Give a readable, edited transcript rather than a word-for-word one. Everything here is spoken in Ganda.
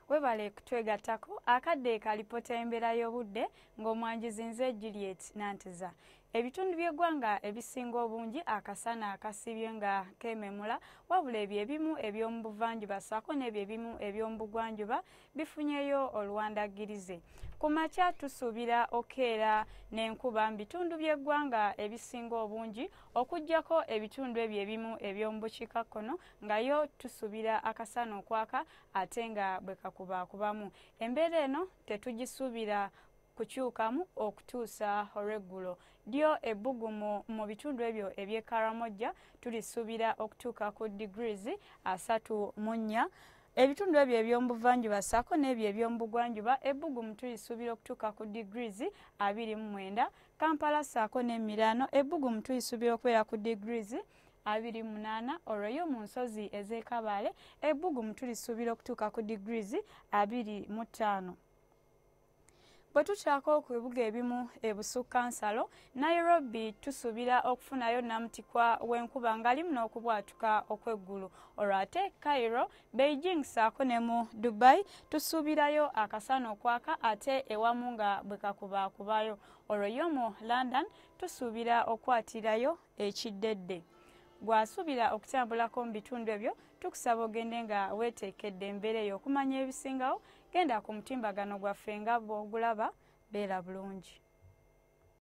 Webale kutwegattako akadde kalipota embeera y'obudde ng'omwanjuzi nze Juliet Nantiza. Ebitundu by'eggwanga ebisinga obungi akasana akasibye nga keememula wabula ebyo ebimu eby'omu buvanjuba ssaako n'ebyo ebimu eby'omu bugwanjuba bifunyeyo oluwandagirize. Ku makya tusuubira okeera n'enkuba mu bitundu by'eggwanga ebisinga obungi okuggyako ebitundu ebyo ebimu eby'omu bukiikakkono nga yo tusuubira akasana okwaka ate nga bwe kakubaakubamu. Embeera eno tetugisuubira kukyukamu okutuusa olw'eggulo. Ddyo ebbugumu mu bitundu ebyo eby'e Karamoja tulisuubira okutuuka ku degrees 34. Ebitundu ebyo eby'omu buvanjuba ssaako n'ebyo eby'omu bugwanjuba ebbugumu tulisuubira okutuuka ku degrees 29. Kampala ssaako n'emirano ebbugumu tulisuubira okubeera ku degrees 28. Olwo yo mu nsozi ez'e Kabale ebbugumu tulisuubira okutuuka ku degrees 25. Bwe tukyako ku bibuga ebimu ebusukkansalo, Nairobi tusuubira okufunayo namutikwa w'enkuba ng'alimu n'okubwatuka okw'eggulu. Olwo ate Cairo, Beijing ssaako ne mu Dubai tusuubirayo akasana okwaka ate ewamu nga bwe kakubaakubayo. Olwo yo mu London tusuubira okukwatirayo ekiddedde. Bw'asuubira okutambulako mu bitundu ebyo tukusaba ogende nga weeteekedde embeera eyo okumanya ebisingawo. Genda ku mutimbagano gwaffe nga bw'ogulaba, beera bulungi.